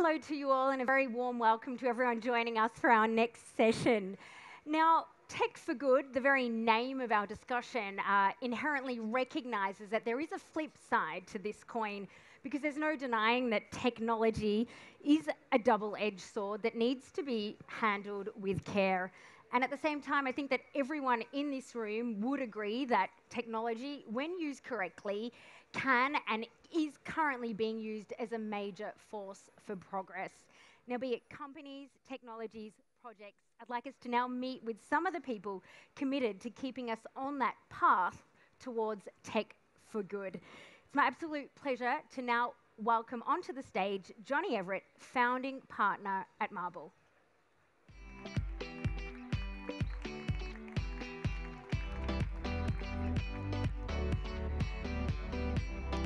Hello to you all and a very warm welcome to everyone joining us for our next session. Now, Tech for Good, the very name of our discussion, inherently recognises that there is a flip side to this coin because there's no denying that technology is a double-edged sword that needs to be handled with care. And at the same time, I think that everyone in this room would agree that technology, when used correctly, can and is currently being used as a major force for progress. Now, be it companies, technologies, projects, I'd like us to now meet with some of the people committed to keeping us on that path towards tech for good. It's my absolute pleasure to now welcome onto the stage Jonny Everett, founding partner at Marble.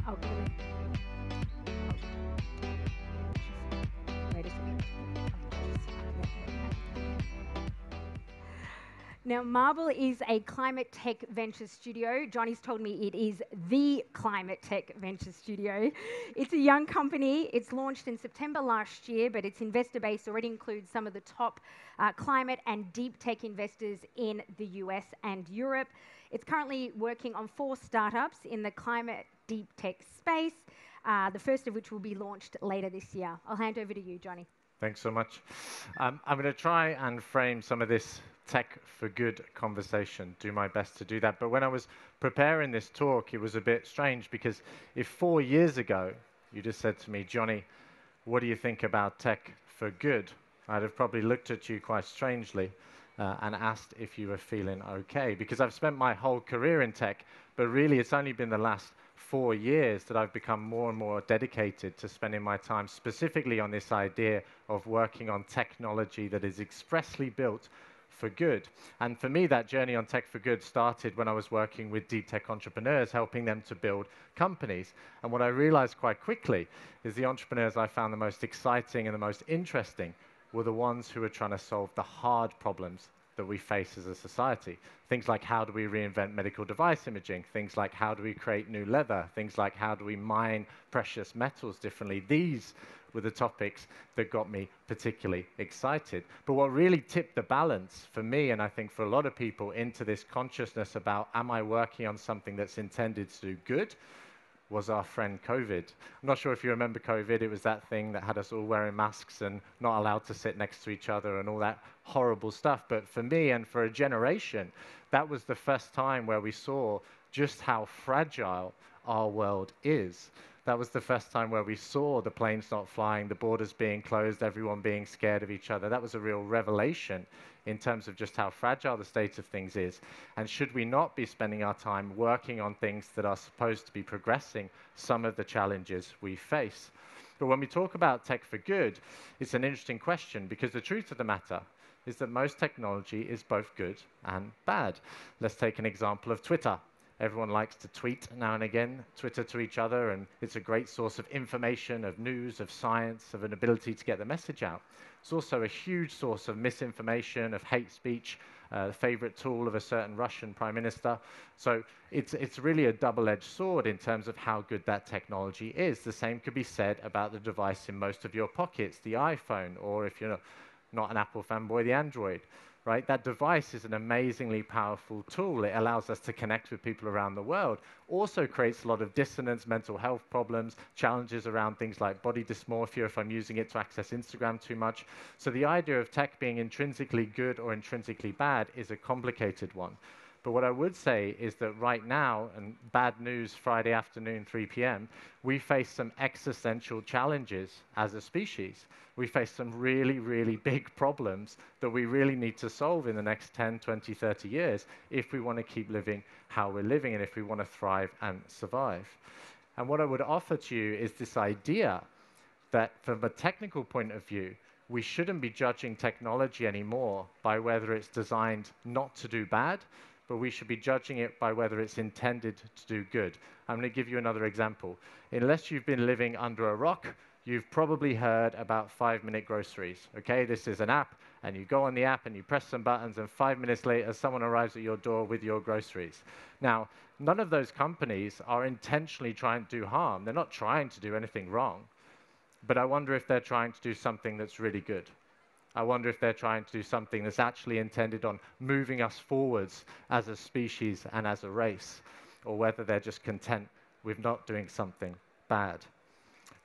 Oh, wait a second. Now, Marble is a climate tech venture studio. Jonny's told me it is the climate tech venture studio. It's a young company. It's launched in September last year, but its investor base already includes some of the top climate and deep tech investors in the US and Europe. It's currently working on 4 startups in the climate deep tech space, the first of which will be launched later this year. I'll hand over to you, Jonny. Thanks so much. I'm going to try and frame some of this tech for good conversation, do my best to do that. But when I was preparing this talk, it was a bit strange because if 4 years ago you just said to me, Jonny, what do you think about tech for good? I'd have probably looked at you quite strangely and asked if you were feeling okay, because I've spent my whole career in tech, but really it's only been the last 4 years that I've become more and more dedicated to spending my time specifically on this idea of working on technology that is expressly built for good. And for me, that journey on tech for good started when I was working with deep tech entrepreneurs, helping them to build companies. And what I realized quite quickly is the entrepreneurs I found the most exciting and the most interesting were the ones who were trying to solve the hard problems that we face as a society. Things like how do we reinvent medical device imaging, things like how do we create new leather, things like how do we mine precious metals differently. These were the topics that got me particularly excited. But what really tipped the balance for me, and I think for a lot of people, into this consciousness about am I working on something that's intended to do good, was our friend COVID. I'm not sure if you remember COVID. It was that thing that had us all wearing masks and not allowed to sit next to each other and all that horrible stuff. But for me and for a generation, that was the first time where we saw just how fragile our world is. That was the first time where we saw the planes not flying, the borders being closed, everyone being scared of each other. That was a real revelation in terms of just how fragile the state of things is. And should we not be spending our time working on things that are supposed to be progressing some of the challenges we face? But when we talk about tech for good, it's an interesting question because the truth of the matter is that most technology is both good and bad. Let's take an example of Twitter. Everyone likes to tweet now and again, Twitter to each other, and it's a great source of information, of news, of science, of an ability to get the message out. It's also a huge source of misinformation, of hate speech, the favorite tool of a certain Russian prime minister. So it's really a double-edged sword in terms of how good that technology is. The same could be said about the device in most of your pockets, the iPhone, or if you're not an Apple fanboy, the Android. Right? That device is an amazingly powerful tool. It allows us to connect with people around the world. Also creates a lot of dissonance, mental health problems, challenges around things like body dysmorphia if I'm using it to access Instagram too much. So the idea of tech being intrinsically good or intrinsically bad is a complicated one. But what I would say is that right now, and bad news Friday afternoon, 3 p.m., we face some existential challenges as a species. We face some really, really big problems that we really need to solve in the next 10, 20, 30 years if we want to keep living how we're living and if we want to thrive and survive. And what I would offer to you is this idea that from a technical point of view, we shouldn't be judging technology anymore by whether it's designed not to do bad, but we should be judging it by whether it's intended to do good. I'm going to give you another example. Unless you've been living under a rock, you've probably heard about 5-minute groceries. Okay, this is an app, and you go on the app and you press some buttons, and 5 minutes later, someone arrives at your door with your groceries. Now, none of those companies are intentionally trying to do harm. They're not trying to do anything wrong. but I wonder if they're trying to do something that's really good. I wonder if they're trying to do something that's actually intended on moving us forwards as a species and as a race, or whether they're just content with not doing something bad.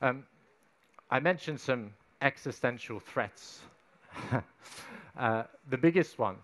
I mentioned some existential threats. The biggest one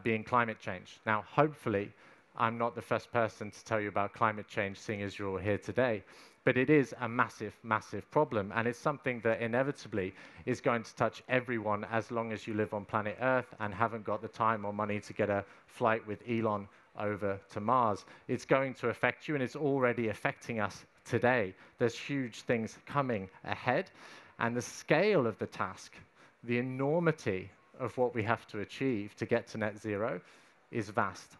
being climate change. Now, hopefully, I'm not the first person to tell you about climate change, seeing as you're all here today, but it is a massive, massive problem, and it's something that inevitably is going to touch everyone as long as you live on planet Earth and haven't got the time or money to get a flight with Elon over to Mars. It's going to affect you, and it's already affecting us today. There's huge things coming ahead, and the scale of the task, the enormity of what we have to achieve to get to net zero is vast.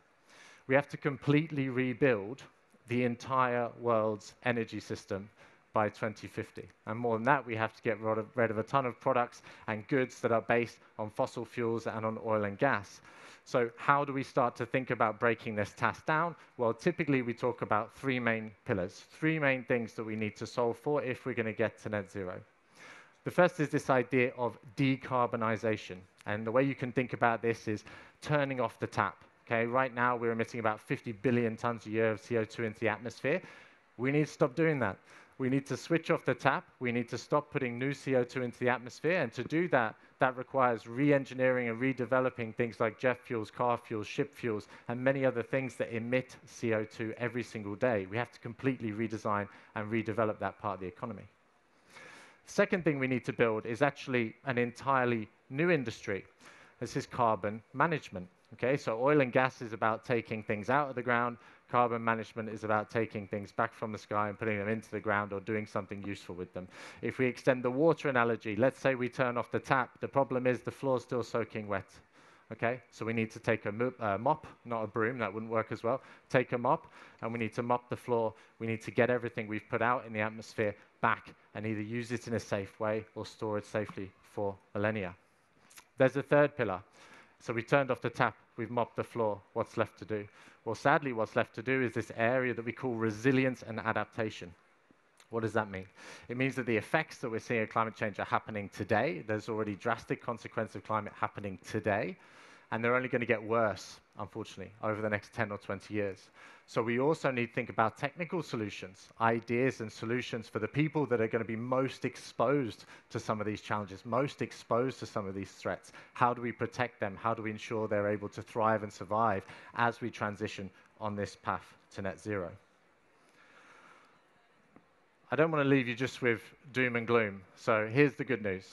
We have to completely rebuild the entire world's energy system by 2050. And more than that, we have to get rid of a ton of products and goods that are based on fossil fuels and on oil and gas. So how do we start to think about breaking this task down? Well, typically we talk about three main pillars, three main things that we need to solve for if we're going to get to net zero. The first is this idea of decarbonization. And the way you can think about this is turning off the tap. Okay, right now we're emitting about 50 billion tons a year of CO2 into the atmosphere. We need to stop doing that. We need to switch off the tap. We need to stop putting new CO2 into the atmosphere. And to do that, that requires re-engineering and redeveloping things like jet fuels, car fuels, ship fuels, and many other things that emit CO2 every single day. We have to completely redesign and redevelop that part of the economy. Second thing we need to build is actually an entirely new industry. This is carbon management. Okay, so oil and gas is about taking things out of the ground. Carbon management is about taking things back from the sky and putting them into the ground or doing something useful with them. If we extend the water analogy, let's say we turn off the tap. The problem is the floor's still soaking wet. Okay, so we need to take a mop, not a broom, that wouldn't work as well. Take a mop, and we need to mop the floor. We need to get everything we've put out in the atmosphere back and either use it in a safe way or store it safely for millennia. There's a third pillar. So we turned off the tap, we've mopped the floor. What's left to do? Well, sadly, what's left to do is this area that we call resilience and adaptation. What does that mean? It means that the effects that we're seeing of climate change are happening today. There's already drastic consequences of climate happening today, and they're only going to get worse, unfortunately, over the next 10 or 20 years. So we also need to think about technical solutions, ideas and solutions for the people that are going to be most exposed to some of these challenges, most exposed to some of these threats. How do we protect them? How do we ensure they're able to thrive and survive as we transition on this path to net zero? I don't want to leave you just with doom and gloom. So here's the good news.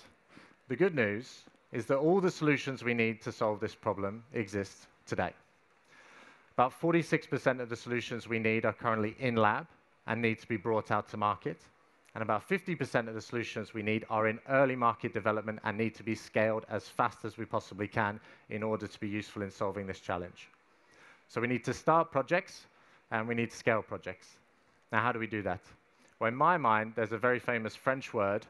The good news is that all the solutions we need to solve this problem exist today. About 46% of the solutions we need are currently in lab and need to be brought out to market. And about 50% of the solutions we need are in early market development and need to be scaled as fast as we possibly can in order to be useful in solving this challenge. So we need to start projects and we need to scale projects. Now, how do we do that? Well, in my mind, there's a very famous French word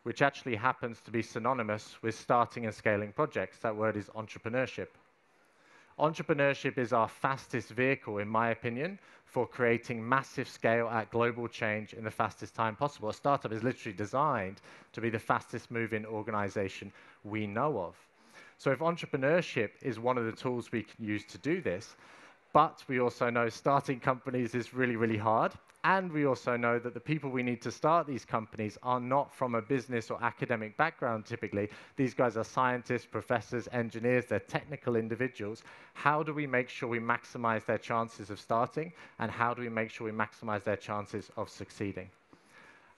which actually happens to be synonymous with starting and scaling projects. That word is entrepreneurship. Entrepreneurship is our fastest vehicle, in my opinion, for creating massive scale at global change in the fastest time possible. A startup is literally designed to be the fastest moving organization we know of. So if entrepreneurship is one of the tools we can use to do this, but we also know starting companies is really, really hard. And we also know that the people we need to start these companies are not from a business or academic background, typically. These guys are scientists, professors, engineers, they're technical individuals. How do we make sure we maximize their chances of starting? And how do we make sure we maximize their chances of succeeding?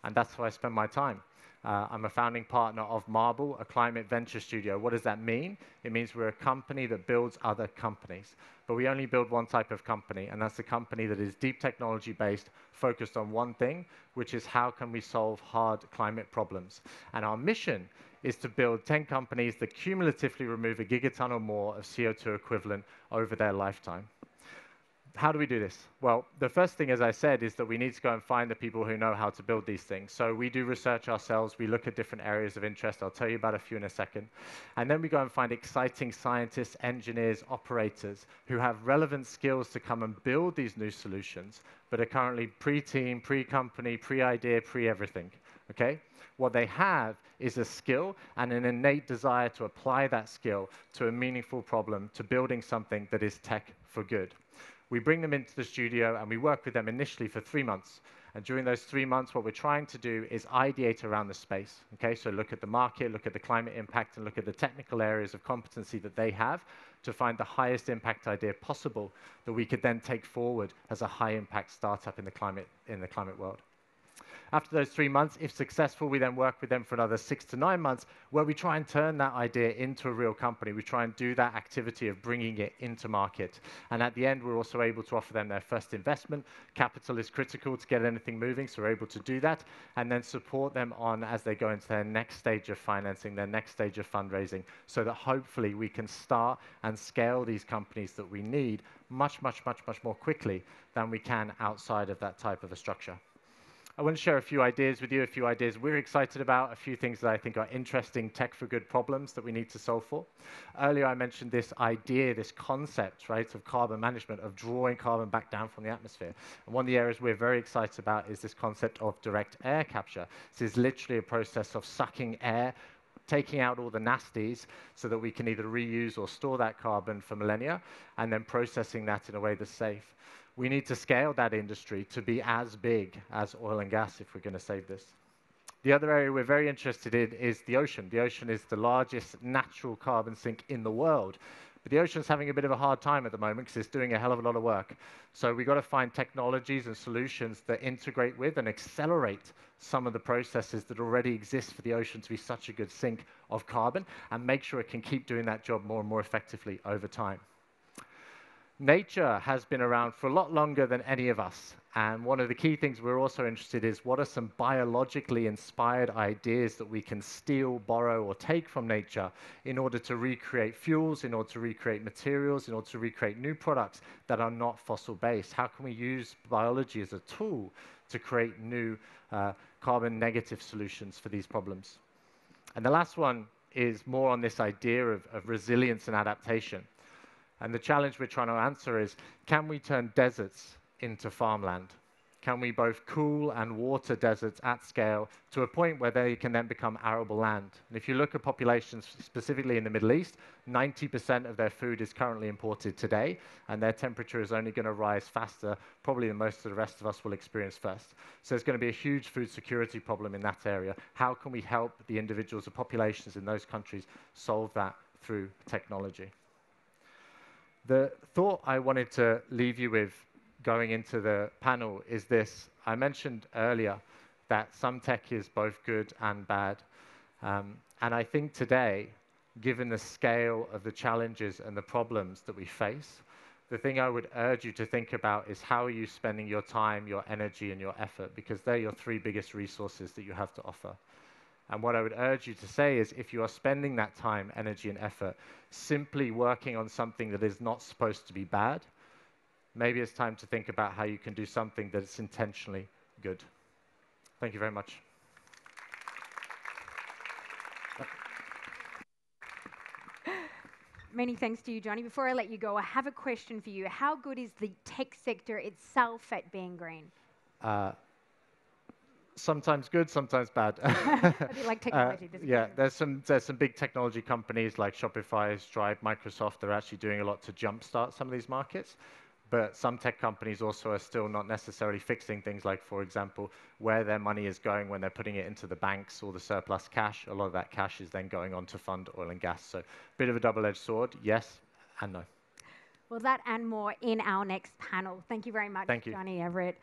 And that's how I spend my time. I'm a founding partner of Marble, a climate venture studio. What does that mean? It means we're a company that builds other companies. But we only build one type of company, and that's a company that is deep technology-based, focused on one thing, which is how can we solve hard climate problems. And our mission is to build 10 companies that cumulatively remove a gigaton or more of CO2 equivalent over their lifetime. How do we do this? Well, the first thing, as I said, is that we need to go and find the people who know how to build these things. So we do research ourselves. We look at different areas of interest. I'll tell you about a few in a second. And then we go and find exciting scientists, engineers, operators who have relevant skills to come and build these new solutions, but are currently pre-team, pre-company, pre-idea, pre-everything. Okay? What they have is a skill and an innate desire to apply that skill to a meaningful problem, to building something that is tech for good. We bring them into the studio and we work with them initially for 3 months. And during those 3 months, what we're trying to do is ideate around the space. Okay, so look at the market, look at the climate impact, and look at the technical areas of competency that they have to find the highest impact idea possible that we could then take forward as a high impact startup in the climate world. After those 3 months, if successful, we then work with them for another 6 to 9 months, where we try and turn that idea into a real company. We try and do that activity of bringing it into market. And at the end, we're also able to offer them their first investment. Capital is critical to get anything moving, so we're able to do that, and then support them on as they go into their next stage of financing, their next stage of fundraising, so that hopefully we can start and scale these companies that we need much, much, much, much more quickly than we can outside of that type of a structure. I want to share a few ideas with you, a few ideas we're excited about, a few things that I think are interesting tech for good problems that we need to solve for. Earlier, I mentioned this idea, this concept, right, of carbon management, of drawing carbon back down from the atmosphere. And one of the areas we're very excited about is this concept of direct air capture. This is literally a process of sucking air, taking out all the nasties so that we can either reuse or store that carbon for millennia, and then processing that in a way that's safe. We need to scale that industry to be as big as oil and gas if we're going to save this. The other area we're very interested in is the ocean. The ocean is the largest natural carbon sink in the world. But the ocean's having a bit of a hard time at the moment because it's doing a hell of a lot of work. So we've got to find technologies and solutions that integrate with and accelerate some of the processes that already exist for the ocean to be such a good sink of carbon, and make sure it can keep doing that job more and more effectively over time. Nature has been around for a lot longer than any of us. And one of the key things we're also interested in is what are some biologically inspired ideas that we can steal, borrow, or take from nature in order to recreate fuels, in order to recreate materials, in order to recreate new products that are not fossil-based? How can we use biology as a tool to create new carbon negative solutions for these problems? And the last one is more on this idea of resilience and adaptation. And the challenge we're trying to answer is, can we turn deserts into farmland? Can we both cool and water deserts at scale to a point where they can then become arable land? And if you look at populations specifically in the Middle East, 90% of their food is currently imported today, and their temperature is only going to rise faster, probably than most of the rest of us will experience first. So there's going to be a huge food security problem in that area. How can we help the individuals or populations in those countries solve that through technology? The thought I wanted to leave you with going into the panel is this. I mentioned earlier that some tech is both good and bad. And I think today, given the scale of the challenges and the problems that we face, the thing I would urge you to think about is how are you spending your time, your energy, and your effort, because they're your 3 biggest resources that you have to offer. And what I would urge you to say is, if you are spending that time, energy, and effort simply working on something that is not supposed to be bad, maybe it's time to think about how you can do something that is intentionally good. Thank you very much. Many thanks to you, Jonny. Before I let you go, I have a question for you. How good is the tech sector itself at being green? Sometimes good, sometimes bad. A bit like technology. Yeah, there's some big technology companies like Shopify, Stripe, Microsoft. They're actually doing a lot to jumpstart some of these markets. But some tech companies also are still not necessarily fixing things like, for example, where their money is going when they're putting it into the banks or the surplus cash. A lot of that cash is then going on to fund oil and gas. So a bit of a double-edged sword, yes and no. Well, that and more in our next panel. Thank you very much, Jonny, Everett.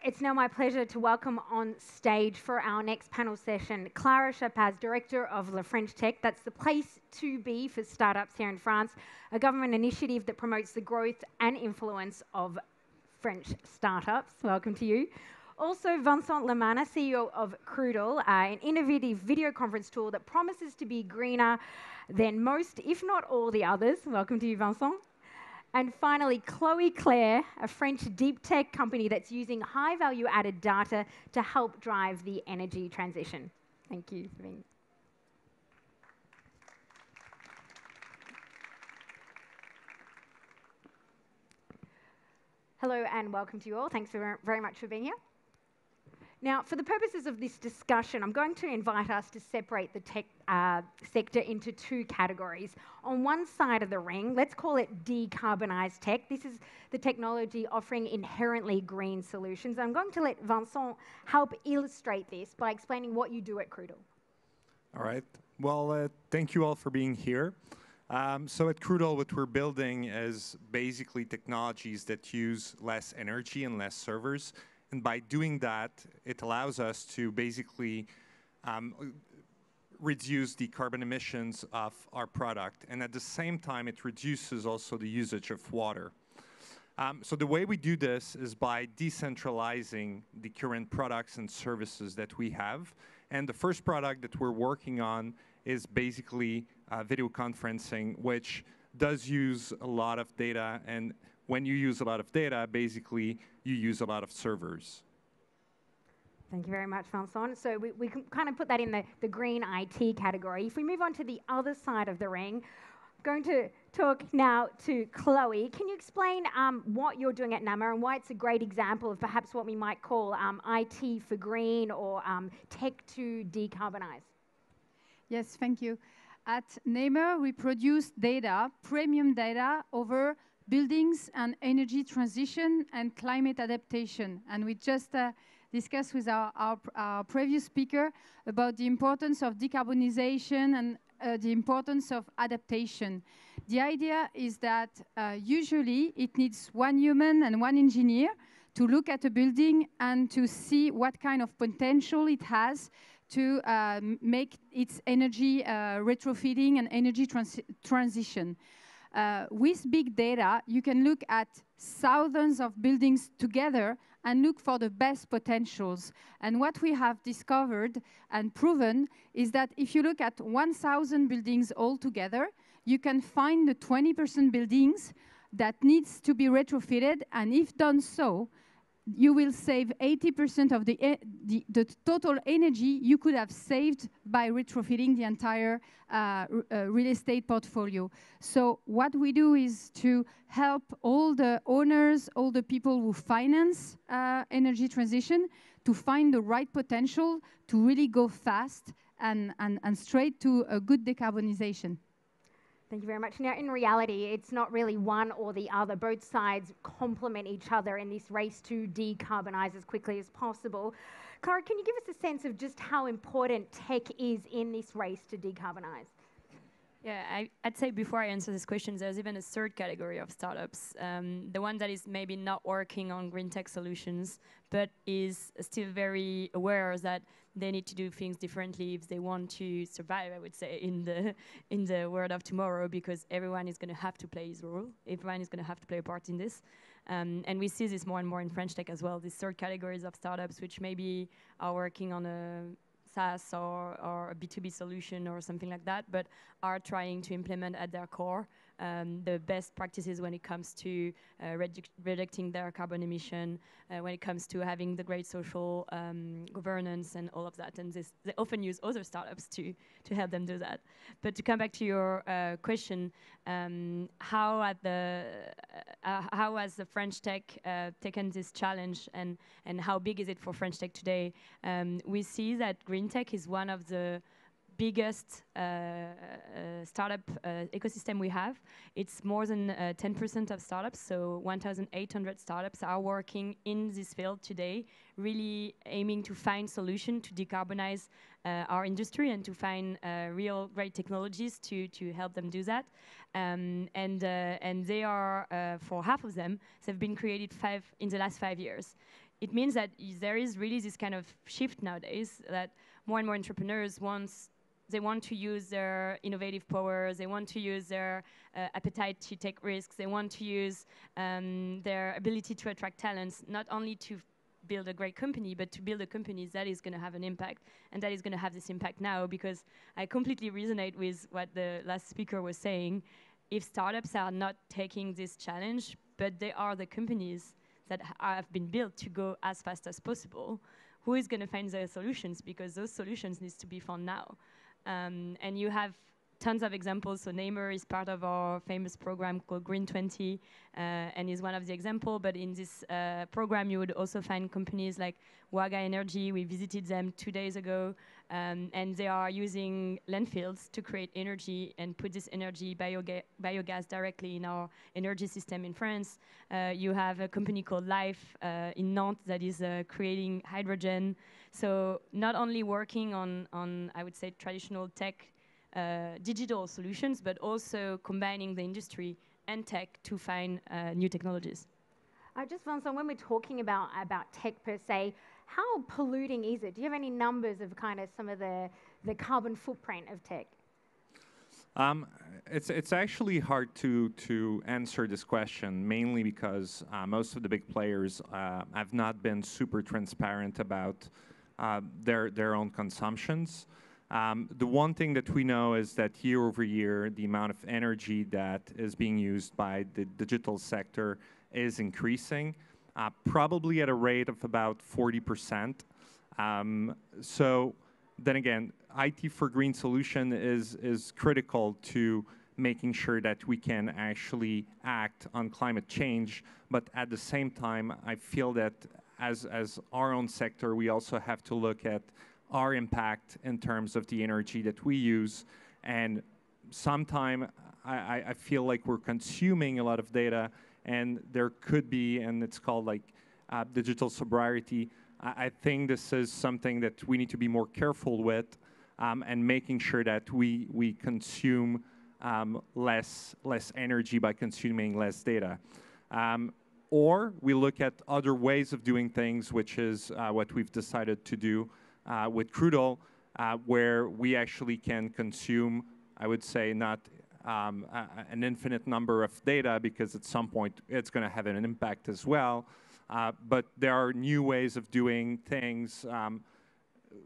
It's now my pleasure to welcome on stage for our next panel session, Clara Chappaz, Director of La French Tech. That's the place to be for startups here in France, a government initiative that promotes the growth and influence of French startups. Welcome to you. Also, Vincent Lamanna, CEO of Crewdle, an innovative video conference tool that promises to be greener than most, if not all, the others. Welcome to you, Vincent. And finally, Chloé Clair, a French deep tech company that's using high value added data to help drive the energy transition. Thank you for being. Hello and welcome to you all. Thanks very much for being here. Now, for the purposes of this discussion, I'm going to invite us to separate the tech sector into two categories. On one side of the ring, let's call it decarbonised tech. This is the technology offering inherently green solutions. I'm going to let Vincent help illustrate this by explaining what you do at Crewdle. All right. Well, thank you all for being here. So at Crewdle, what we're building is basically technologies that use less energy and less servers. And by doing that, it allows us to basically reduce the carbon emissions of our product. And at the same time, it reduces also the usage of water. So the way we do this is by decentralizing the current products and services that we have. And the first product that we're working on is basically video conferencing, which does use a lot of data. And when you use a lot of data, basically, you use a lot of servers. Thank you very much, Vincent. So we can kind of put that in the green IT category. If we move on to the other side of the ring, I'm going to talk now to Chloé. Can you explain what you're doing at NamR and why it's a great example of perhaps what we might call IT for green or tech to decarbonize? Yes, thank you. At NamR, we produce data, premium data, over buildings and energy transition and climate adaptation. And we just discussed with our previous speaker about the importance of decarbonization and the importance of adaptation. The idea is that usually it needs one human and one engineer to look at a building and to see what kind of potential it has to make its energy retrofitting and energy transition. With big data, you can look at thousands of buildings together and look for the best potentials. And what we have discovered and proven is that if you look at 1,000 buildings all together, you can find the 20% buildings that needs to be retrofitted, and if done so, you will save 80% of the total energy you could have saved by retrofitting the entire real estate portfolio. So what we do is to help all the owners, all the people who finance energy transition to find the right potential to really go fast and straight to a good decarbonization. Thank you very much. Now, in reality, it's not really one or the other. Both sides complement each other in this race to decarbonize as quickly as possible. Clara, can you give us a sense of just how important tech is in this race to decarbonize? Yeah, I'd say before I answer this question, there's even a third category of startups. The one that is maybe not working on green tech solutions, but is still very aware that they need to do things differently if they want to survive, I would say, in the world of tomorrow, because everyone is going to have to play his role. Everyone is going to have to play a part in this. And we see this more and more in French tech as well, these third categories of startups, which maybe are working on a SaaS or a B2B solution or something like that, but are trying to implement at their core the best practices when it comes to reducing their carbon emission, when it comes to having the great social governance and all of that. And they often use other startups to help them do that. But to come back to your question, how has the French tech taken this challenge, and how big is it for French tech today? We see that green tech is one of the biggest startup ecosystem we have. It's more than 10% of startups, so 1,800 startups are working in this field today, really aiming to find solutions to decarbonize our industry and to find real great technologies to help them do that. And they are, for half of them, they've been created in the last 5 years. It means that there is really this kind of shift nowadays that more and more entrepreneurs they want to use their innovative powers, they want to use their appetite to take risks, they want to use their ability to attract talents, not only to build a great company, but to build a company that is going to have an impact, and that is going to have this impact now, because I completely resonate with what the last speaker was saying. If startups are not taking this challenge, but they are the companies that have been built to go as fast as possible, who is going to find the solutions? Because those solutions need to be found now. And you have tons of examples. So NamR is part of our famous program called Green 20, and is one of the examples. But in this program, you would also find companies like Waga Energy. We visited them 2 days ago, and they are using landfills to create energy and put this energy, biogas, directly in our energy system in France. You have a company called Life in Nantes that is creating hydrogen. So not only working on I would say, traditional tech, digital solutions, but also combining the industry and tech to find new technologies. Just Vincent, when we're talking about tech per se, how polluting is it? Do you have any numbers of kind of some of the carbon footprint of tech? It's actually hard to answer this question, mainly because most of the big players have not been super transparent about their own consumptions. The one thing that we know is that year over year, the amount of energy that is being used by the digital sector is increasing, probably at a rate of about 40%. So then again, IT for green solution is critical to making sure that we can actually act on climate change. But at the same time, I feel that as our own sector, we also have to look at our impact in terms of the energy that we use. And sometimes I feel like we're consuming a lot of data, and there could be, and it's called like digital sobriety. I think this is something that we need to be more careful with, and making sure that we consume less energy by consuming less data. Or we look at other ways of doing things, which is what we've decided to do with Crewdle, where we actually can consume, I would say, not an infinite number of data, because at some point it's going to have an impact as well. But there are new ways of doing things,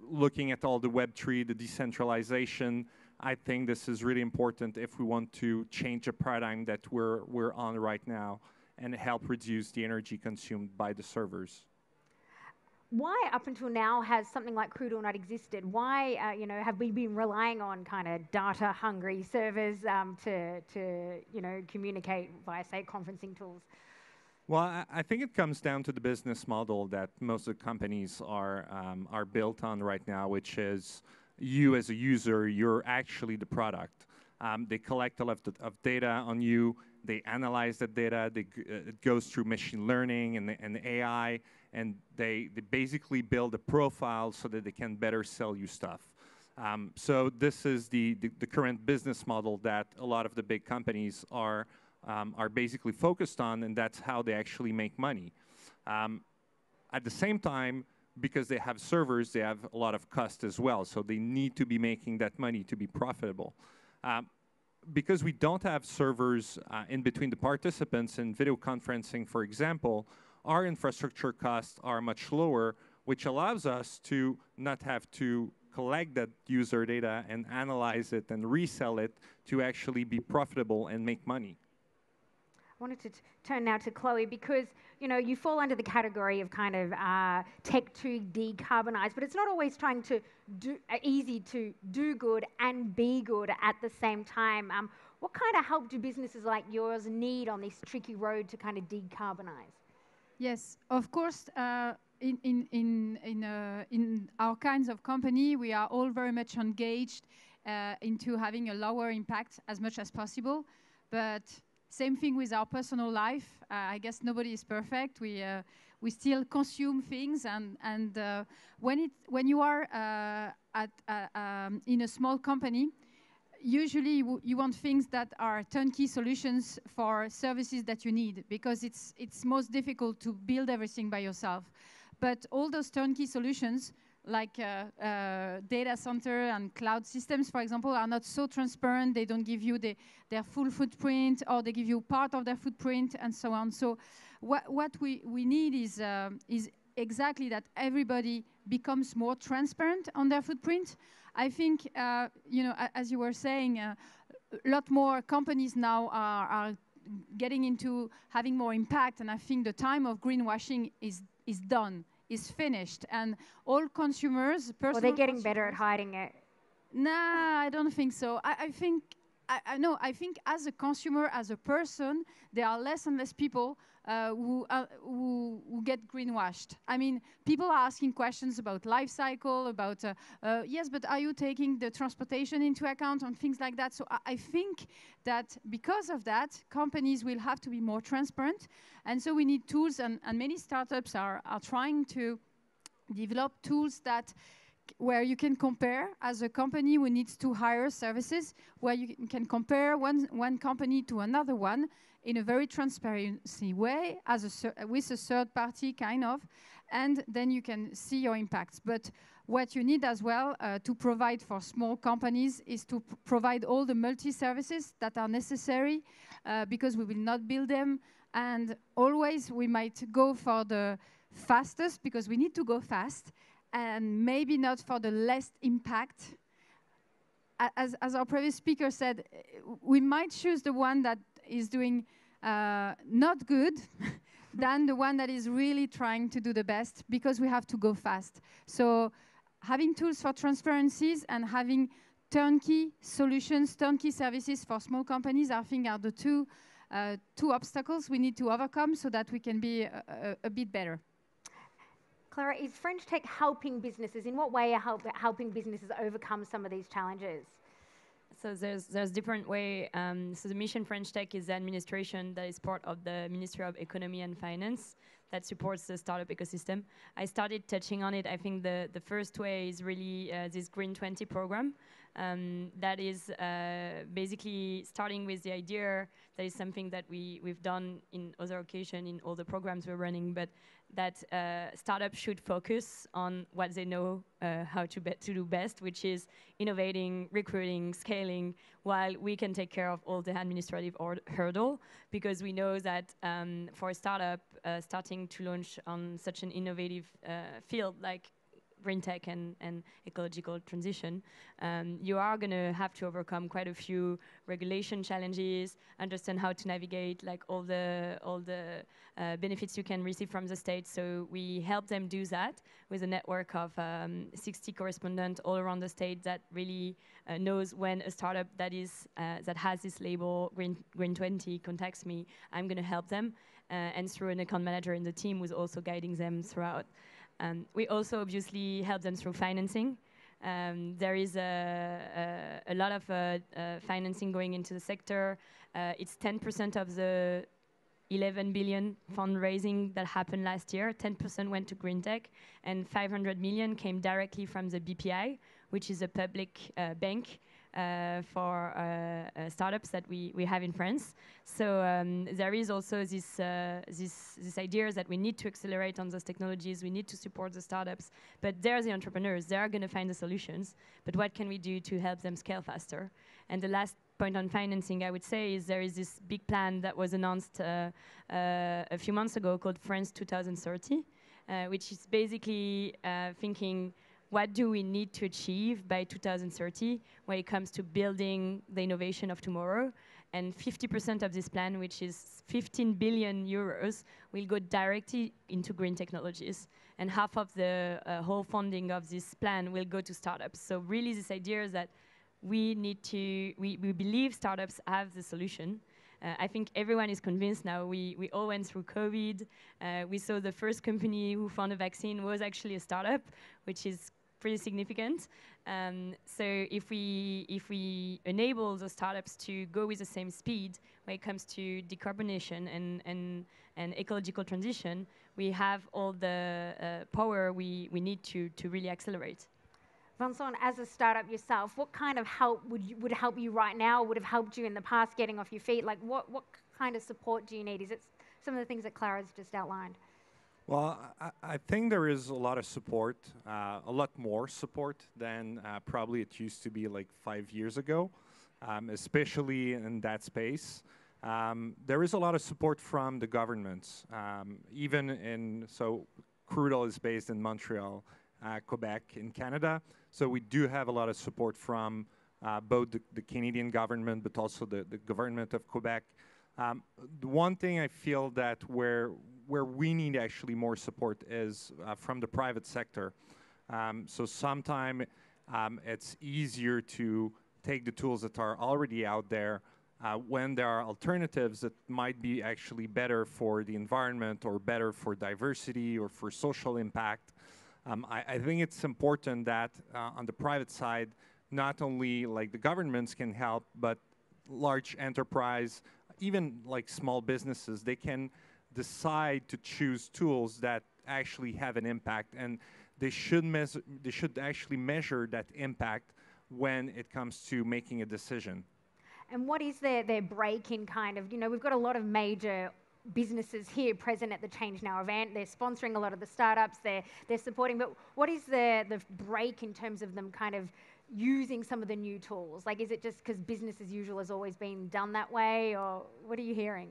looking at all the Web3, the decentralization. I think this is really important if we want to change the paradigm that we're on right now and help reduce the energy consumed by the servers. Why, up until now, has something like Crewdle not existed? Why, have we been relying on kind of data-hungry servers to communicate via, say, conferencing tools? Well, I think it comes down to the business model that most of the companies are built on right now, which is you as a user, you're actually the product. They collect a lot of data on you. They analyze that data. It goes through machine learning and AI, and they basically build a profile so that they can better sell you stuff. So this is the current business model that a lot of the big companies are basically focused on, and that's how they actually make money. At the same time, because they have servers, they have a lot of cost as well, so they need to be making that money to be profitable. Because we don't have servers in between the participants in video conferencing, for example, our infrastructure costs are much lower, which allows us to not have to collect that user data and analyze it and resell it to actually be profitable and make money. I wanted to turn now to Chloé, because you fall under the category of kind of tech to decarbonize, but it's not always trying to easy to do good and be good at the same time. What kind of help do businesses like yours need on this tricky road to kind of decarbonize? Yes, of course. In our kinds of company, we are all very much engaged into having a lower impact as much as possible, but same thing with our personal life. I guess nobody is perfect. We still consume things, and when you are in a small company, usually you want things that are turnkey solutions for services that you need, because it's most difficult to build everything by yourself. But all those turnkey solutions, like data center and cloud systems, for example, are not so transparent. They don't give you their full footprint, or they give you part of their footprint, and so on. So what we need is exactly that everybody becomes more transparent on their footprint. I think, as you were saying, a lot more companies now are getting into having more impact, and I think the time of greenwashing is done, is finished, and all consumers, Well, they're getting better at hiding it. Nah, I don't think so. I think as a consumer, as a person, there are less and less people who get greenwashed. I mean, people are asking questions about life cycle, about yes, but are you taking the transportation into account and things like that? So I think that because of that, companies will have to be more transparent, and so we need tools, and many startups are trying to develop tools that where you can compare as a company who needs to hire services, where you can compare one company to another one in a very transparency way, with a third party kind of, and then you can see your impacts. But what you need as well to provide for small companies is to provide all the multi-services that are necessary, because we will not build them, and always we might go for the fastest because we need to go fast, and maybe not for the less impact. As our previous speaker said, we might choose the one that is doing not good than the one that is really trying to do the best, because we have to go fast. So having tools for transparencies and having turnkey solutions, turnkey services for small companies, I think are the two obstacles we need to overcome so that we can be a bit better. Clara, is French Tech helping businesses? In what way are helping businesses overcome some of these challenges? So there's different way. So the mission French Tech is the administration that is part of the Ministry of Economy and Finance that supports the startup ecosystem. I started touching on it. I think the first way is really this Green 20 program. That is basically starting with the idea that is something that we've done in other occasions in all the programs we're running, but that startups should focus on what they know how to do best, which is innovating, recruiting, scaling, while we can take care of all the administrative hurdle, because we know that for a startup starting to launch on such an innovative field like green tech and ecological transition, you are going to have to overcome quite a few regulation challenges, understand how to navigate like all the benefits you can receive from the state. So we help them do that with a network of 60 correspondents all around the state that really knows when a startup that has this label Green 20 contacts me, I'm going to help them, and through an account manager in the team who's also guiding them throughout. We also obviously help them through financing. There is a lot of financing going into the sector. It's 10% of the 11 billion fundraising that happened last year. 10% went to green tech, and 500 million came directly from the BPI, which is a public bank for startups that we have in France. So there is also this idea that we need to accelerate on those technologies, we need to support the startups, but they're the entrepreneurs, they are going to find the solutions, but what can we do to help them scale faster? And the last point on financing, I would say, is there is this big plan that was announced a few months ago called France 2030, which is basically thinking, what do we need to achieve by 2030 when it comes to building the innovation of tomorrow? And 50% of this plan, which is 15 billion euros, will go directly into green technologies. And half of the whole funding of this plan will go to startups. So really this idea is that we believe startups have the solution. I think everyone is convinced now. We all went through COVID. We saw the first company who found a vaccine was actually a startup, which is pretty significant. So if we enable the startups to go with the same speed when it comes to decarbonation and ecological transition, we have all the power we need to really accelerate. Vincent, as a startup yourself, what kind of help would help you right now, would have helped you in the past getting off your feet? Like what kind of support do you need? Is it some of the things that Clara's just outlined? Well, I think there is a lot of support, a lot more support than probably it used to be like 5 years ago, especially in that space. There is a lot of support from the governments, Crewdle is based in Montreal, Quebec in Canada. So we do have a lot of support from both the Canadian government, but also the government of Quebec. The one thing I feel that where we need actually more support is from the private sector. So sometimes it's easier to take the tools that are already out there when there are alternatives that might be actually better for the environment or better for diversity or for social impact. I think it's important that on the private side, not only like the governments can help, but large enterprise, even like small businesses, they can decide to choose tools that actually have an impact, and they should actually measure that impact when it comes to making a decision. And what is their break in kind of, we've got a lot of major businesses here present at the ChangeNOW event. They're sponsoring a lot of the startups, they're supporting, but what is the break in terms of them kind of using some of the new tools? Like, is it just because business as usual has always been done that way, or what are you hearing?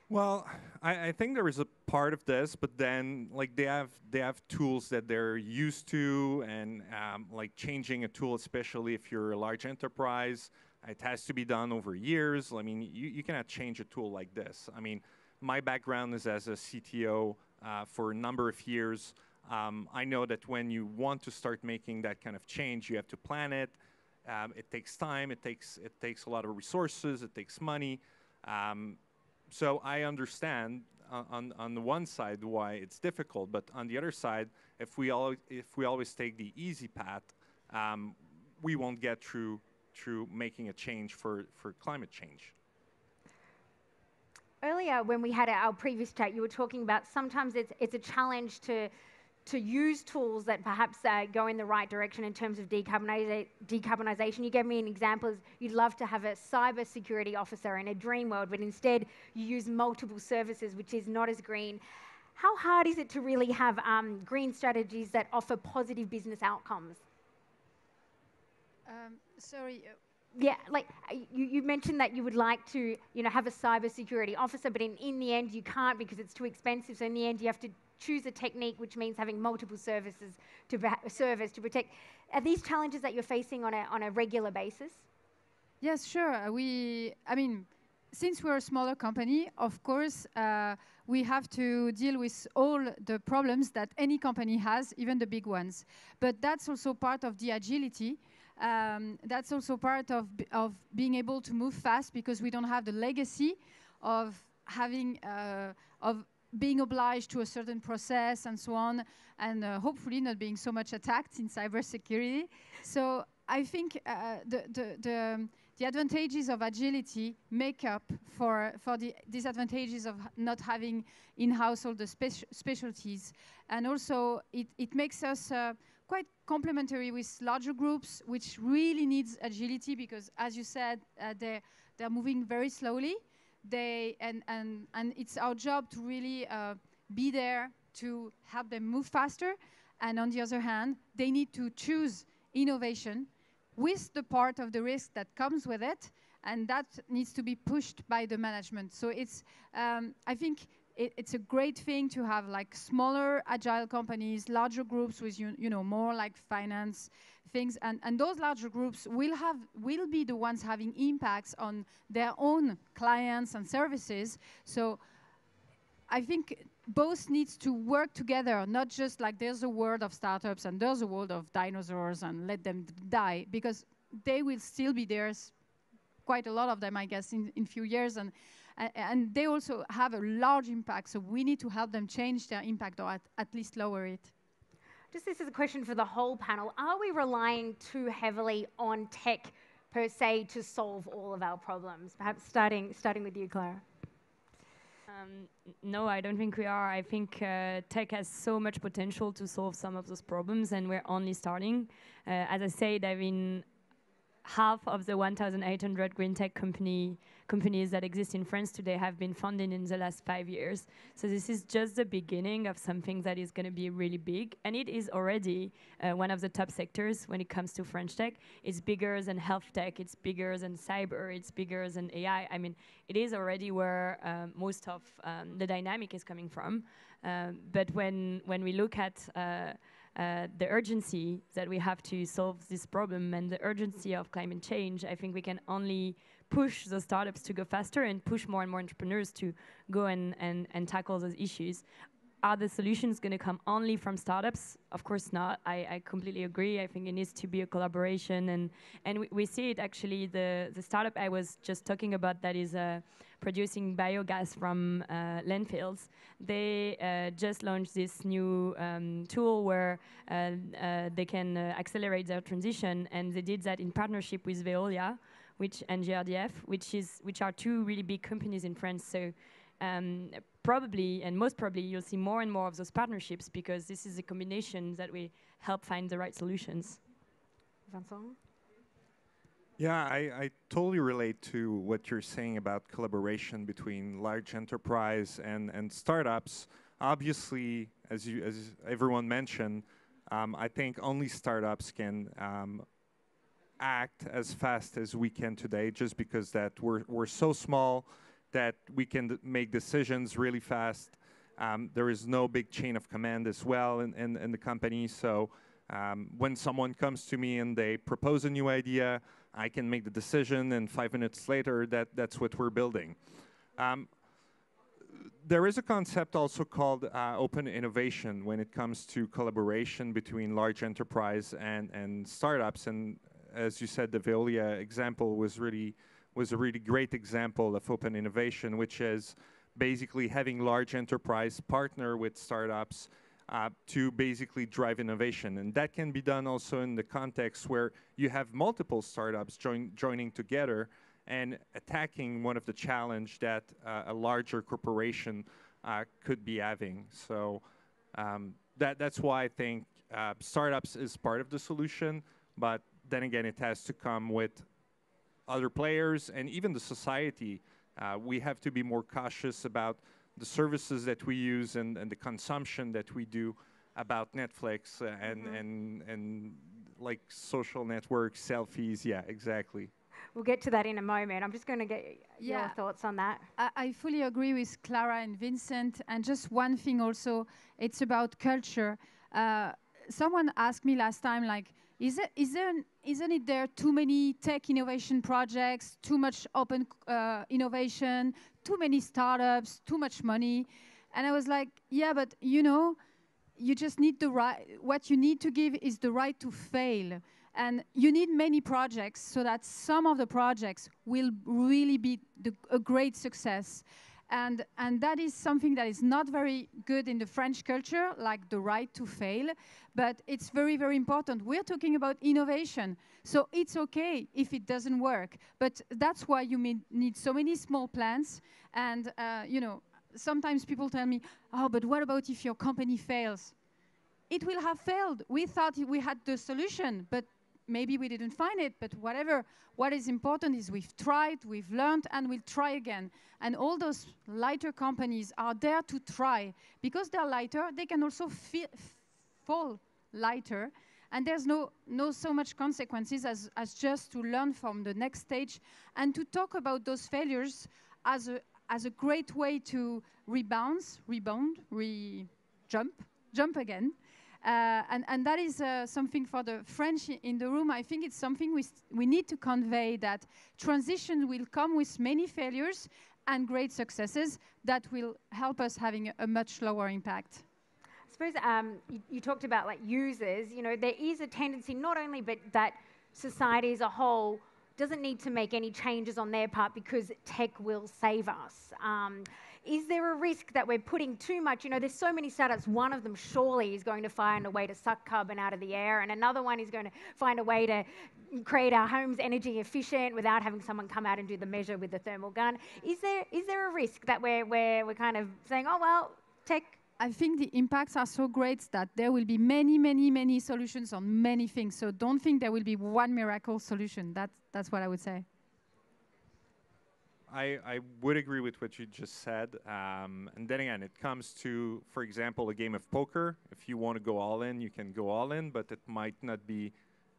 Well, I think there is a part of this, but then like they have tools that they're used to, and like changing a tool, especially if you're a large enterprise, it has to be done over years. I mean, you cannot change a tool like this. I mean, my background is as a CTO for a number of years. I know that when you want to start making that kind of change, you have to plan it. It takes time. It takes a lot of resources. It takes money. So I understand on the one side why it's difficult, but on the other side, if we always take the easy path, we won't get through making a change for climate change. Earlier, when we had our previous chat, you were talking about sometimes it's a challenge to use tools that perhaps go in the right direction in terms of decarbonisation. You gave me an example as you'd love to have a cyber security officer in a dream world, but instead you use multiple services, which is not as green. How hard is it to really have green strategies that offer positive business outcomes? Sorry. Yeah, like you mentioned that you would like to, have a cyber security officer, but in the end you can't because it's too expensive. So in the end you have to choose a technique, which means having multiple servers to protect. Are these challenges that you're facing on a regular basis? Yes, sure. I mean, since we're a smaller company, of course, we have to deal with all the problems that any company has, even the big ones. But that's also part of the agility. That's also part of being able to move fast, because we don't have the legacy of having of being obliged to a certain process and so on, and hopefully not being so much attacked in cybersecurity. So I think the advantages of agility make up for the disadvantages of not having in-house all the specialties. And also it makes us quite complementary with larger groups, which really needs agility, because as you said, they're moving very slowly. And it's our job to really be there to help them move faster. And on the other hand, they need to choose innovation with the part of the risk that comes with it, and that needs to be pushed by the management. So it's, I think it's a great thing to have like smaller agile companies, larger groups with more like finance things, and those larger groups will be the ones having impacts on their own clients and services. So I think both needs to work together, not just like there's a world of startups and there's a world of dinosaurs and let them die, because they will still be there, quite a lot of them, I guess, in few years, and they also have a large impact, so we need to help them change their impact, or at least lower it. Just this is a question for the whole panel. Are we relying too heavily on tech per se to solve all of our problems? Perhaps starting with you, Clara. No, I don't think we are. I think tech has so much potential to solve some of those problems, and we're only starting. As I said, half of the 1,800 green tech companies that exist in France today have been funded in the last 5 years. So this is just the beginning of something that is going to be really big, and it is already one of the top sectors when it comes to French tech. It's bigger than health tech, it's bigger than cyber, it's bigger than AI. I mean, it is already where most of the dynamic is coming from. But when we look at the urgency that we have to solve this problem and the urgency of climate change, I think we can only push the startups to go faster and push more and more entrepreneurs to go and tackle those issues. Are the solutions going to come only from startups? Of course not. I completely agree. I think it needs to be a collaboration, and we see it actually. The startup I was just talking about that is producing biogas from landfills. They just launched this new tool where they can accelerate their transition, and they did that in partnership with Veolia, and GRDF, which are two really big companies in France. So probably, and most probably, you'll see more and more of those partnerships because this is a combination that we help find the right solutions. Vincent? Yeah, I totally relate to what you're saying about collaboration between large enterprise and startups. Obviously, as everyone mentioned, I think only startups can act as fast as we can today, just because that we're so small that we can make decisions really fast. There is no big chain of command as well in the company. So when someone comes to me and they propose a new idea, I can make the decision, and 5 minutes later, that's what we're building. There is a concept also called open innovation when it comes to collaboration between large enterprise and startups. And as you said, the Veolia example was a really great example of open innovation, which is basically having large enterprise partner with startups to basically drive innovation. And that can be done also in the context where you have multiple startups joining together and attacking one of the challenge that a larger corporation could be having. So that's why I think startups is part of the solution, but then again, it has to come with other players and even the society. We have to be more cautious about the services that we use and the consumption that we do about Netflix and like social networks, selfies. Yeah, exactly. We'll get to that in a moment. I'm just going to get your thoughts on that. I fully agree with Clara and Vincent. And just one thing also, it's about culture. Someone asked me last time, like, isn't it there too many tech innovation projects, too much open innovation, too many startups, too much money? And I was like, yeah, but you just need the right, what you need to give is the right to fail. And you need many projects so that some of the projects will really be a great success. And that is something that is not very good in the French culture, like the right to fail, but it's very, very important. We're talking about innovation, so it's okay if it doesn't work, but that's why you need so many small plans. And sometimes people tell me, oh, but what about if your company fails? It will have failed. We thought we had the solution, but maybe we didn't find it, but whatever. What is important is we've tried, we've learned, and we'll try again. And all those lighter companies are there to try. Because they're lighter, they can also fall lighter. And there's no so much consequences as just to learn from the next stage and to talk about those failures as a great way to jump again. And that is something for the French in the room. I think it's something we need to convey, that transition will come with many failures and great successes that will help us having a much lower impact. I suppose you talked about like users. There is a tendency not only but that society as a whole doesn't need to make any changes on their part because tech will save us. Is there a risk that we're putting too much? There's so many startups. One of them surely is going to find a way to suck carbon out of the air, and another one is going to find a way to create our homes energy efficient without having someone come out and do the measure with the thermal gun. Is there a risk that we're kind of saying, oh well, tech I think the impacts are so great that there will be many, many, many solutions on many things. So don't think there will be one miracle solution. That's what I would say. I would agree with what you just said. And then again, it comes to, for example, a game of poker. If you want to go all in, you can go all in, but it might not be,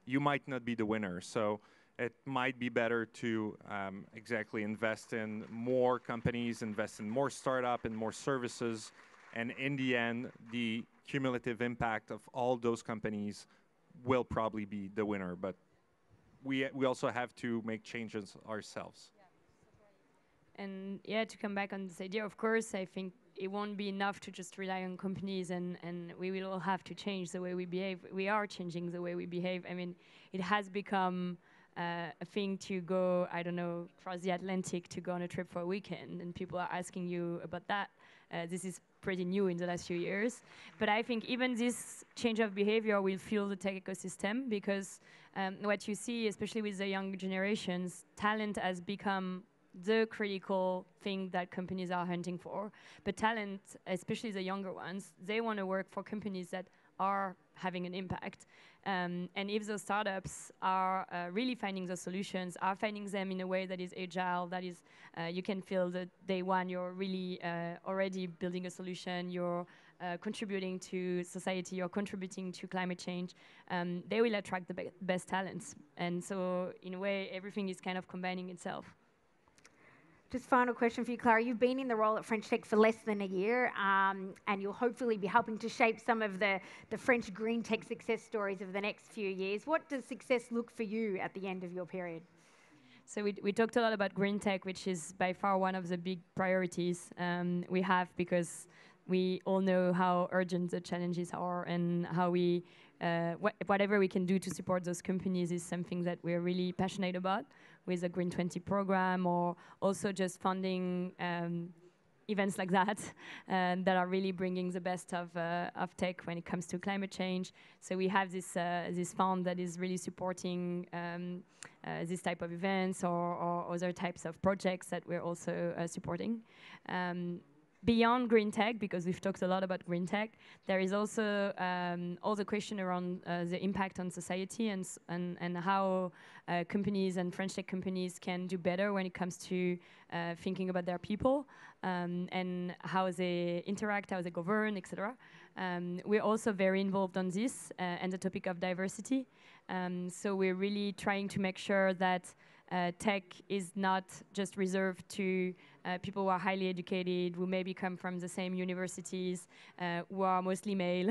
you might not be the winner. So it might be better to exactly invest in more companies, invest in more startup and more services. And in the end, the cumulative impact of all those companies will probably be the winner. But we also have to make changes ourselves. And yeah, to come back on this idea, of course, I think it won't be enough to just rely on companies, and we will all have to change the way we behave. We are changing the way we behave. I mean, it has become a thing to go, I don't know, across the Atlantic to go on a trip for a weekend, and people are asking you about that. This is pretty new in the last few years. But I think even this change of behavior will fuel the tech ecosystem, because what you see, especially with the young generations, talent has become the critical thing that companies are hunting for. But talent, especially the younger ones, they want to work for companies that are having an impact. And if those startups are really finding those solutions, are finding them in a way that is agile, that is, you can feel that day one you're really already building a solution, you're contributing to society, you're contributing to climate change, they will attract the best talents. And so in a way, everything is kind of combining itself. Just final question for you, Clara. You've been in the role at French Tech for less than a year, and you'll hopefully be helping to shape some of the French green tech success stories of the next few years. What does success look for you at the end of your period? So we talked a lot about green tech, which is by far one of the big priorities we have, because we all know how urgent the challenges are, and how we whatever we can do to support those companies is something that we're really passionate about, with the Green 20 program, or also just funding events like that that are really bringing the best of tech when it comes to climate change. So we have this fund that is really supporting this type of events, or other types of projects that we're also supporting. Beyond green tech, because we've talked a lot about green tech, there is also all the question around the impact on society, and how companies and French tech companies can do better when it comes to thinking about their people, and how they interact, how they govern, etc. We're also very involved on this and the topic of diversity. So we're really trying to make sure that tech is not just reserved to people who are highly educated, who maybe come from the same universities, who are mostly male,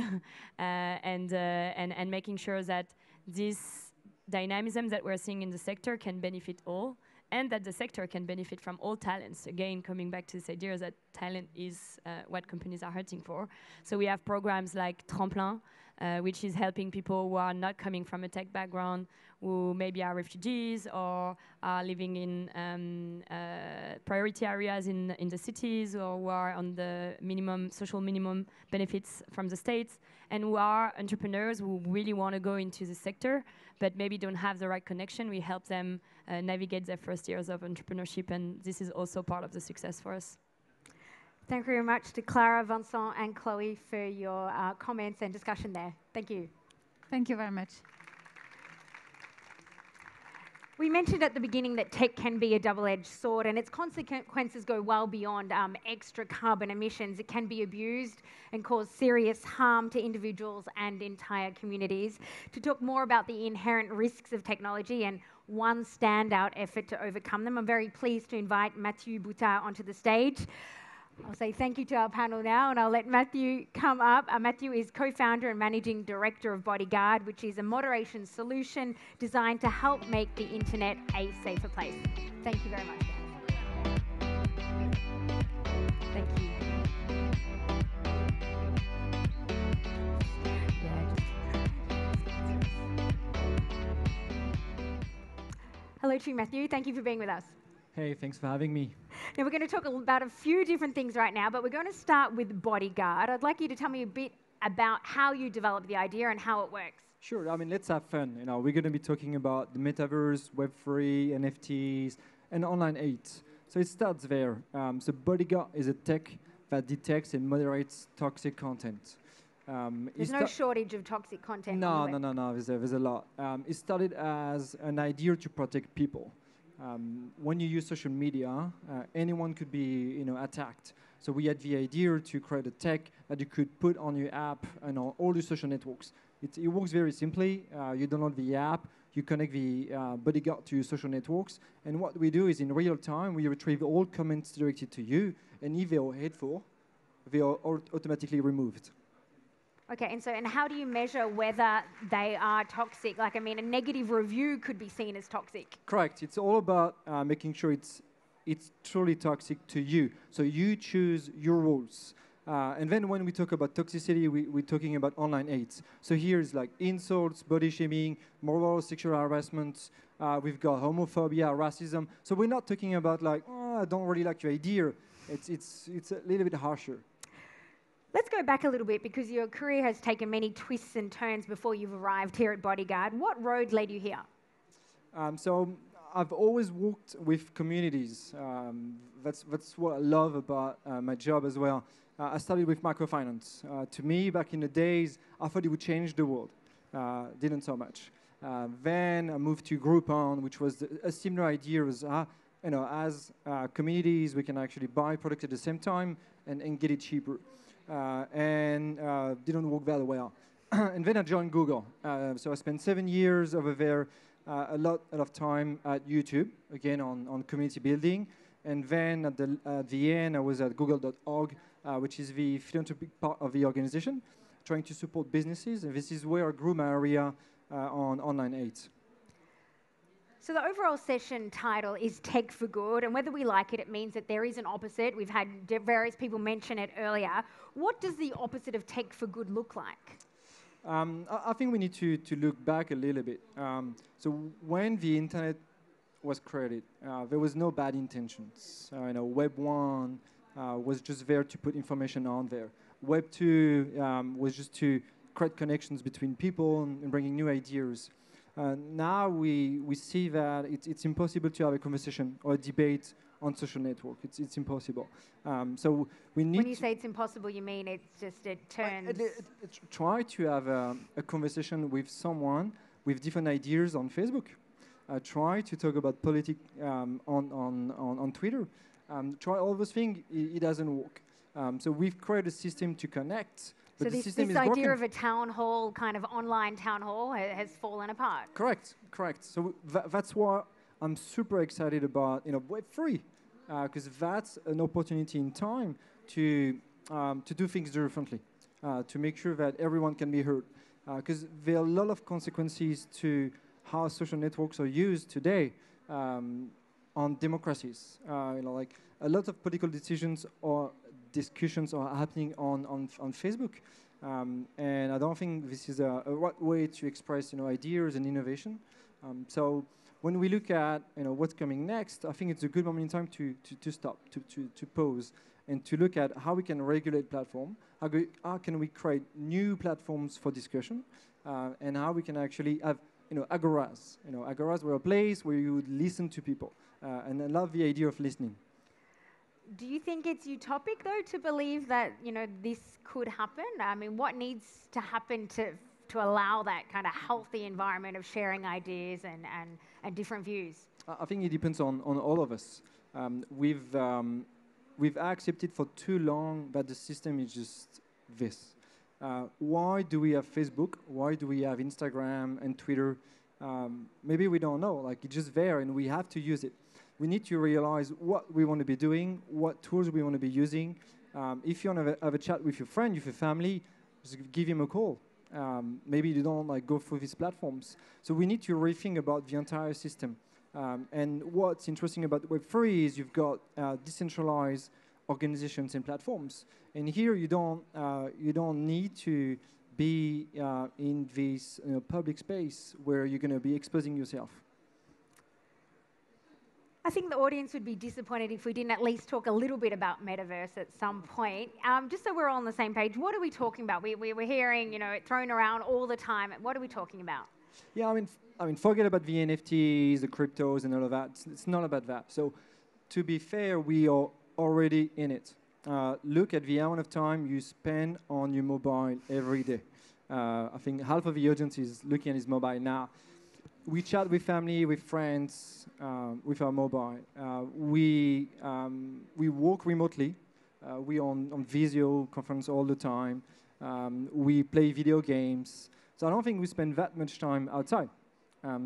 and making sure that this dynamism that we're seeing in the sector can benefit all, and that the sector can benefit from all talents. Again, coming back to this idea that talent is what companies are hunting for. So we have programs like Tremplin, which is helping people who are not coming from a tech background, who maybe are refugees or are living in priority areas in the cities, or who are on the social minimum benefits from the states, and who are entrepreneurs who really want to go into the sector but maybe don't have the right connection. We help them navigate their first years of entrepreneurship, and this is also part of the success for us. Thank you very much to Clara, Vincent, and Chloé for your comments and discussion there. Thank you. Thank you very much. We mentioned at the beginning that tech can be a double-edged sword, and its consequences go well beyond extra carbon emissions. It can be abused and cause serious harm to individuals and entire communities. To talk more about the inherent risks of technology and one standout effort to overcome them, I'm very pleased to invite Matthieu Boutard onto the stage. I'll say thank you to our panel now, and I'll let Matthieu come up. Matthieu is co-founder and managing director of Bodyguard, which is a moderation solution designed to help make the internet a safer place. Thank you very much, guys. Thank you. Hello to you, Matthieu. Thank you for being with us. Hey, thanks for having me. Now, we're going to talk about a few different things right now, but we're going to start with Bodyguard. I'd like you to tell me a bit about how you developed the idea and how it works. Sure, I mean, let's have fun. We're going to be talking about the metaverse, Web3, NFTs, and online aid. So it starts there. So Bodyguard is a tech that detects and moderates toxic content. There's no shortage of toxic content. No, on the web. no. There's a lot. It started as an idea to protect people. When you use social media, anyone could be, attacked. So we had the idea to create a tech that you could put on your app and on all the social networks. It works very simply. You download the app, you connect the Bodyguard to your social networks, and what we do is in real time we retrieve all comments directed to you, and if they are hateful, they are automatically removed. Okay, and how do you measure whether they are toxic? Like, I mean, a negative review could be seen as toxic. Correct. It's all about making sure it's truly toxic to you. So you choose your rules. And then when we talk about toxicity, we're talking about online hate. So here's like insults, body shaming, moral sexual harassment. We've got homophobia, racism. So we're not talking about like, I don't really like your idea. It's a little bit harsher. Let's go back a little bit because your career has taken many twists and turns before you've arrived here at Bodyguard. What road led you here? So I've always worked with communities. That's what I love about my job as well. I started with microfinance. To me, back in the days, I thought it would change the world. Didn't so much. Then I moved to Groupon, which was a similar idea as communities, we can actually buy products at the same time and get it cheaper. And didn't work that well. And then I joined Google. So I spent 7 years over there, a lot of time at YouTube, again on community building. And then at the end, I was at google.org, which is the philanthropic part of the organization, trying to support businesses. And this is where I grew my area on online hate. So the overall session title is Tech for Good, and whether we like it, it means that there is an opposite. We've had various people mention it earlier. What does the opposite of Tech for Good look like? I think we need to look back a little bit. So when the internet was created, there was no bad intentions. Web 1 was just there to put information on there. Web 2 was just to create connections between people and bringing new ideas. Now we see that it's impossible to have a conversation or a debate on social network. It's impossible. So we need. When you say it's impossible, you mean it turns. Try to have a conversation with someone with different ideas on Facebook. Try to talk about politics on Twitter. Try all those things. It doesn't work. So we've created a system to connect. But so this idea of a town hall, kind of online town hall, has fallen apart. Correct. So that's why I'm super excited about Web3, because that's an opportunity in time to do things differently, to make sure that everyone can be heard. Because there are a lot of consequences to how social networks are used today on democracies. Like a lot of political decisions or discussions are happening on Facebook, and I don't think this is a right way to express ideas and innovation. So when we look at what's coming next, I think it's a good moment in time to stop, to pause, and to look at how we can regulate platform, how can we create new platforms for discussion, and how we can actually have agoras. Agoras were a place where you would listen to people, and I love the idea of listening. Do you think it's utopic, though, to believe that, this could happen? I mean, what needs to happen to allow that kind of healthy environment of sharing ideas and different views? I think it depends on all of us. We've accepted for too long that the system is just this. Why do we have Facebook? Why do we have Instagram and Twitter? Maybe we don't know. Like, it's just there, and we have to use it. We need to realize what we want to be doing, what tools we want to be using. If you want to have a chat with your friend, with your family, just give him a call. Maybe you don't go through these platforms. So we need to rethink about the entire system. And what's interesting about Web3 is you've got decentralized organizations and platforms. And here you don't need to be in this public space where you're going to be exposing yourself. I think the audience would be disappointed if we didn't at least talk a little bit about metaverse at some point. Just so we're all on the same page, what are we talking about? We're hearing, it thrown around all the time. What are we talking about? Yeah, I mean, forget about the NFTs, the cryptos, and all of that. It's not about that. So, to be fair, we are already in it. look at the amount of time you spend on your mobile every day. I think half of the audience is looking at his mobile now. We chat with family, with friends, with our mobile. We work remotely. We on video conference all the time. We play video games. So I don't think we spend that much time outside.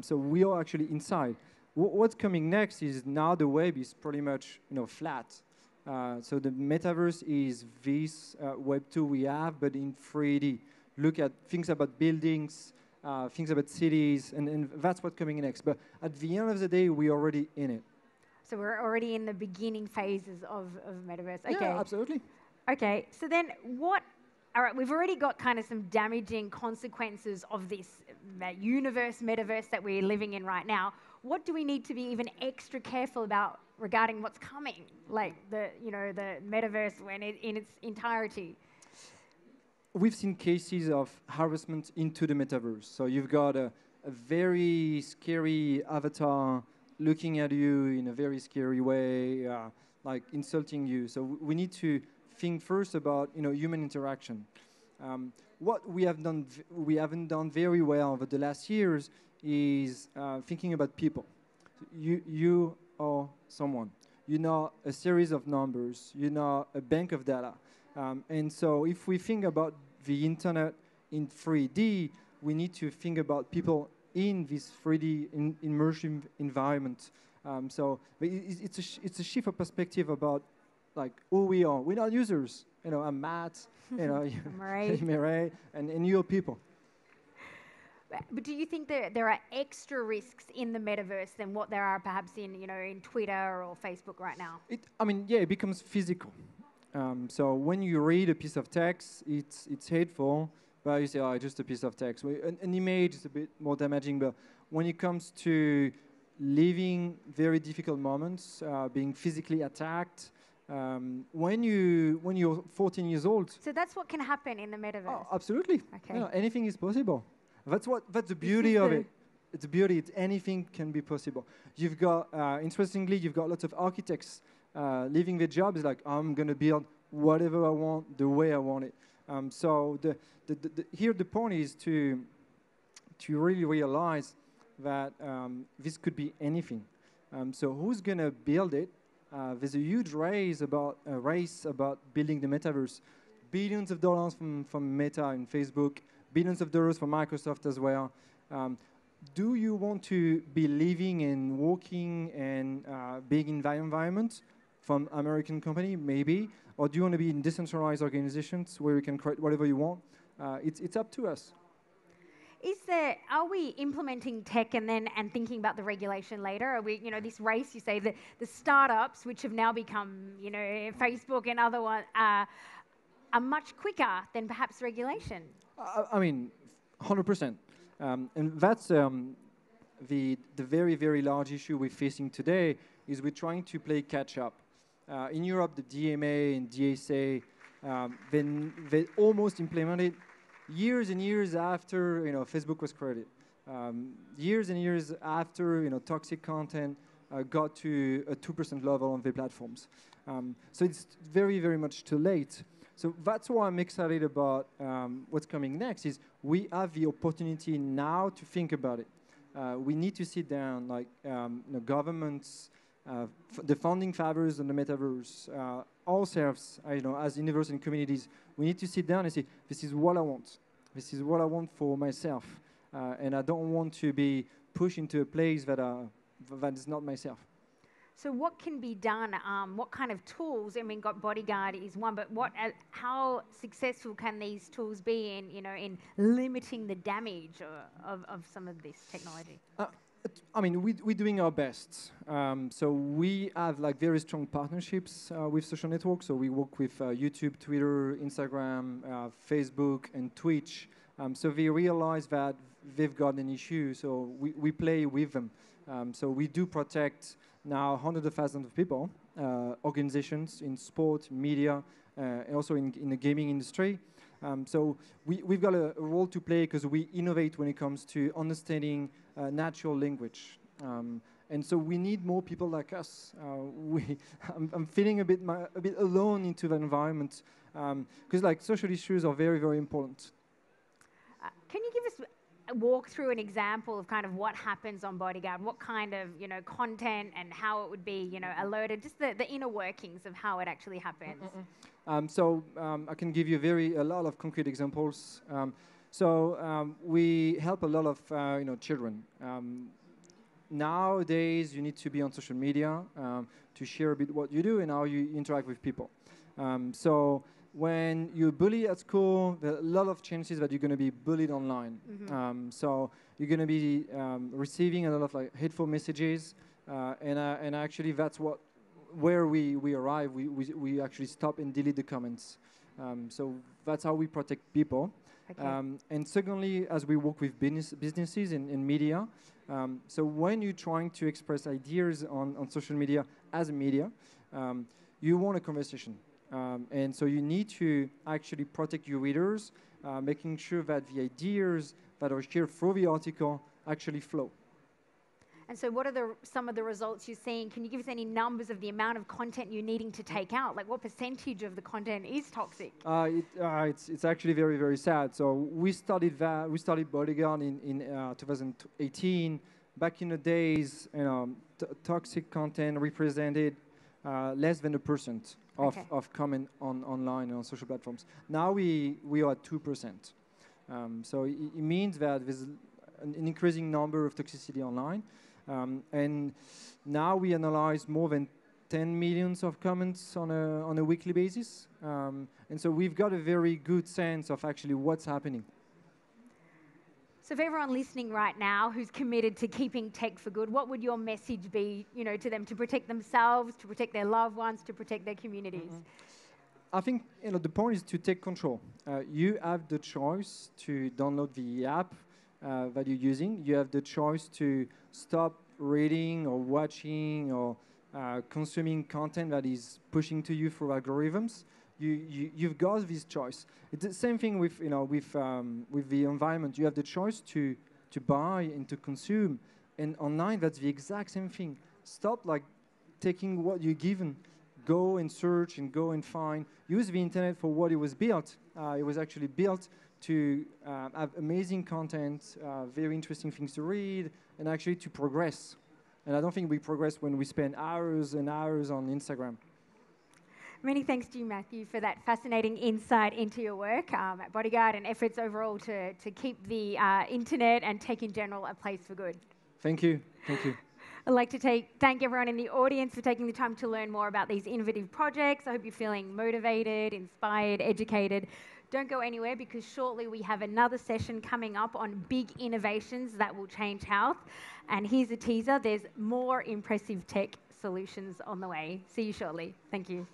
So we are actually inside. What's coming next is now the web is pretty much flat. So the metaverse is this Web 2 we have, but in 3D. Look at things about buildings, things about cities, and that's what's coming next. But at the end of the day, we're already in it. So we're already in the beginning phases of metaverse. Okay. Yeah, absolutely. Okay, so then what? All right, we've already got kind of some damaging consequences of this metaverse that we're living in right now. What do we need to be even extra careful about regarding what's coming, like the metaverse when in its entirety? We've seen cases of harassment into the metaverse. So you've got a very scary avatar looking at you in a very scary way, like insulting you. So we need to think first about human interaction. What we haven't done very well over the last years is thinking about people. You are someone. You're not a series of numbers. You're not a bank of data. And so if we think about the internet in 3D, we need to think about people in this 3D immersive environment. So it's a shift of perspective about who we are. We're not users. I'm Matt, Mairead, and you're people. But do you think that there are extra risks in the metaverse than what there are perhaps in Twitter or Facebook right now? It becomes physical. So when you read a piece of text, it's hateful, but you say, just a piece of text. An image is a bit more damaging, but when it comes to living very difficult moments, being physically attacked, when you're 14 years old. So that's what can happen in the metaverse? Oh, absolutely. Okay. Anything is possible. That's the beauty of it. It's beauty. Anything can be possible. You've got, interestingly, lots of architects leaving their jobs like, I'm going to build whatever I want, the way I want it. So here the point is to really realize that this could be anything. So who's going to build it? There's a huge race about building the metaverse. Billions of dollars from Meta and Facebook, billions of dollars from Microsoft as well. Do you want to be living and working and being in that environment from American company? Maybe. Or do you want to be in decentralized organizations where you can create whatever you want? It's up to us. Are we implementing tech and thinking about the regulation later? Are we, this race, you say, the startups, which have now become, Facebook and other ones, are much quicker than perhaps regulation? 100%. And that's the very, very large issue we're facing today is we're trying to play catch up. In Europe, the DMA and DSA, they almost implemented years and years after Facebook was created. Years and years after toxic content got to a 2% level on the platforms. So it's very, very much too late. So that's why I'm excited about what's coming next is we have the opportunity now to think about it. We need to sit down, like governments, the founding fathers on the metaverse, ourselves, as university and communities, we need to sit down and say, this is what I want. This is what I want for myself. And I don't want to be pushed into a place that is not myself. So what can be done? What kind of tools? Got Bodyguard is one, but how successful can these tools be in limiting the damage of some of this technology? We're doing our best. So we have very strong partnerships with social networks. So we work with YouTube, Twitter, Instagram, Facebook, and Twitch. So they realize that they've got an issue. So we play with them. So we do protect now hundreds of thousands of people, organizations in sport, media, and also in the gaming industry. So we've got a role to play because we innovate when it comes to understanding natural language. And so we need more people like us. I'm feeling a bit alone into the environment because like social issues are very, very important. Can you give us a walk through an example of kind of what happens on Bodyguard, what kind of content and how it would be alerted, just the inner workings of how it actually happens? I can give you a lot of concrete examples. We help a lot of children. Nowadays, you need to be on social media to share a bit what you do and how you interact with people. So when you bully at school, there are a lot of chances that you're going to be bullied online. Mm-hmm. So you're going to be receiving a lot of like hateful messages, and actually that's where we arrive. We actually stop and delete the comments. So that's how we protect people. Okay. And secondly, as we work with businesses and media, so when you're trying to express ideas on social media as a media, you want a conversation. And so you need to actually protect your readers, making sure that the ideas that are shared through the article actually flow. And so what are some of the results you're seeing? Can you give us any numbers of the amount of content you're needing to take out? Like what percentage of the content is toxic? It's actually very, very sad. So we studied Bodyguard in 2018. Back in the days, toxic content represented less than 1% of comment online and on social platforms. Now we are at 2%. So it means that there's an increasing number of toxicity online. And now we analyze more than 10 millions of comments on a weekly basis. And so we've got a very good sense of actually what's happening. So for everyone listening right now who's committed to keeping tech for good, what would your message be, to them to protect themselves, to protect their loved ones, to protect their communities? Mm-hmm. I think the point is to take control. You have the choice to download the app that you're using. You have the choice to stop reading or watching or consuming content that is pushing to you through algorithms. You've got this choice. It's the same thing with the environment. You have the choice to buy and to consume. And online, that's the exact same thing. Stop taking what you're given. Go and search and go and find. Use the internet for what it was built. It was actually built to have amazing content, very interesting things to read, and actually to progress. And I don't think we progress when we spend hours and hours on Instagram. Many thanks to you, Matthieu, for that fascinating insight into your work at Bodyguard and efforts overall to keep the internet and tech in general a place for good. Thank you. Thank you. I'd like to thank everyone in the audience for taking the time to learn more about these innovative projects. I hope you're feeling motivated, inspired, educated. Don't go anywhere because shortly we have another session coming up on big innovations that will change health. And here's a teaser. There's more impressive tech solutions on the way. See you shortly. Thank you.